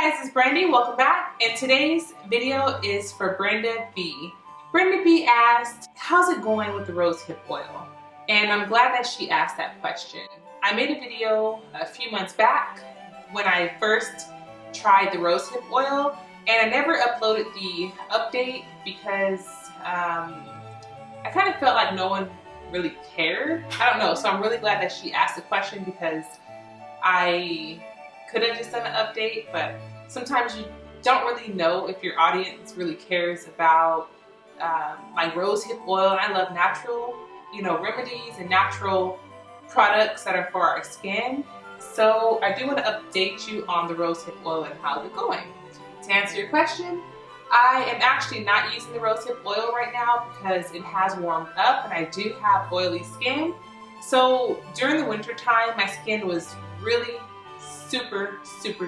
Hey guys, it's Brandy. Welcome back. And today's video is for Brenda B. Brenda B asked, how's it going with the rosehip oil? And I'm glad that she asked that question. I made a video a few months back when I first tried the rosehip oil, and I never uploaded the update because I kind of felt like no one really cared. I don't know, so I'm really glad that she asked the question because I could have just done an update, but sometimes you don't really know if your audience really cares about like rosehip oil. I love natural, remedies and natural products that are for our skin. So I do want to update you on the rosehip oil and how's it going. To answer your question, I am actually not using the rosehip oil right now because it has warmed up and I do have oily skin. So during the winter time, my skin was really super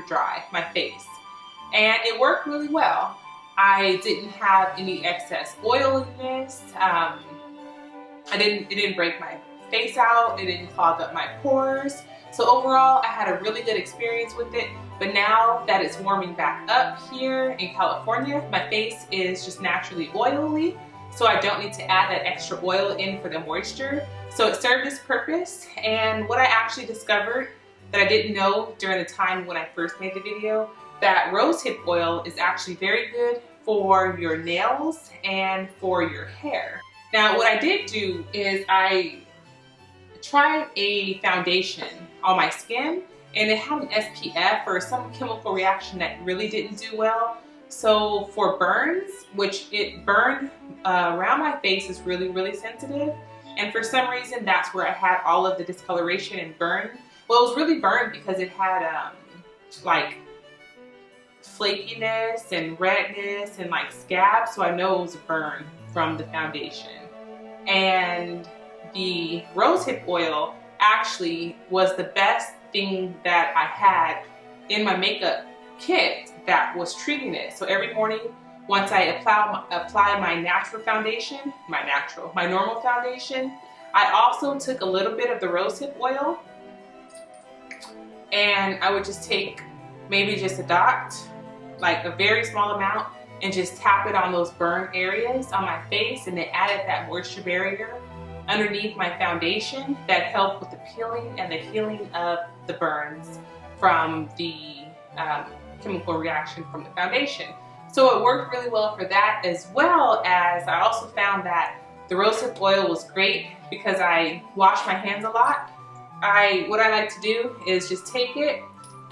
dry, my face, and it worked really well. I didn't have any excess oiliness. It didn't break my face out. It didn't clog up my pores. So overall, I had a really good experience with it. But now that it's warming back up here in California, my face is just naturally oily. So I don't need to add that extra oil in for the moisture. So it served its purpose. And what I actually discovered that I didn't know during the time when I first made the video, that rosehip oil is actually very good for your nails and for your hair. Now what I did do is I tried a foundation on my skin and it had an SPF or some chemical reaction that really didn't do well. So for burns, which it burned around my face is really sensitive, and for some reason that's where I had all of the discoloration and burn. Well, it was really burned because it had like flakiness and redness and like scabs, so I know it was a burn from the foundation. And the rosehip oil actually was the best thing that I had in my makeup kit that was treating it. So every morning, once I apply my natural foundation, my normal foundation, I also took a little bit of the rosehip oil and I would just take maybe just a dot, like a very small amount, and just tap it on those burn areas on my face, and it added that moisture barrier underneath my foundation that helped with the peeling and the healing of the burns from the chemical reaction from the foundation. So it worked really well for that, as well as I also found that the rosehip oil was great because I wash my hands a lot. What I like to do is just take it,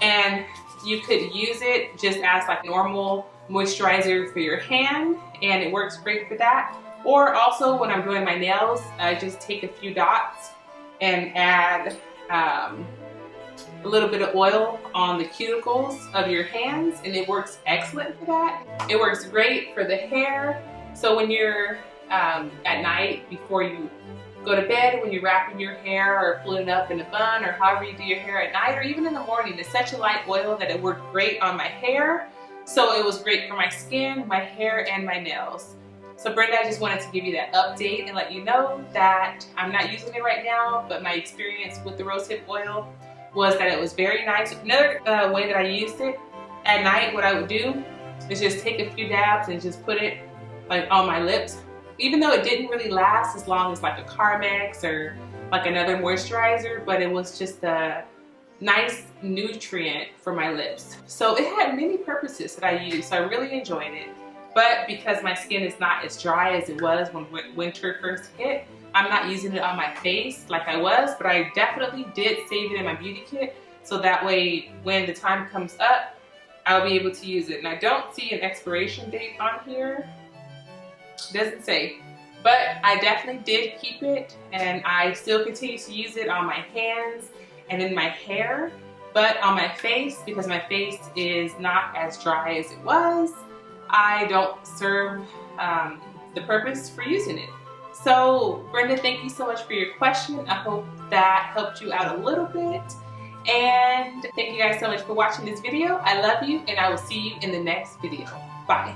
and you could use it just as like normal moisturizer for your hand, and it works great for that. Or also when I'm doing my nails, I just take a few dots and add a little bit of oil on the cuticles of your hands, and it works excellent for that. It works great for the hair. So when you're at night before you go to bed, when you're wrapping your hair or pulling it up in a bun or however you do your hair at night or even in the morning, it's such a light oil that it worked great on my hair. So it was great for my skin, my hair, and my nails. So Brenda, I just wanted to give you that update and let you know that I'm not using it right now, but my experience with the rosehip oil was that it was very nice. Another way that I used it at night, what I would do is just take a few dabs and just put it like on my lips. Even though it didn't really last as long as like a Carmex or like another moisturizer, but it was just a nice nutrient for my lips. So it had many purposes that I used, so I really enjoyed it. But because my skin is not as dry as it was when winter first hit, I'm not using it on my face like I was, but I definitely did save it in my beauty kit, so that way when the time comes up, I'll be able to use it. And I don't see an expiration date on here. Doesn't say, but I definitely did keep it, and I still continue to use it on my hands and in my hair, but on my face, because my face is not as dry as it was, I don't serve the purpose for using it. So Brenda, thank you so much for your question. I hope that helped you out a little bit, and thank you guys so much for watching this video. I love you, and I will see you in the next video. Bye.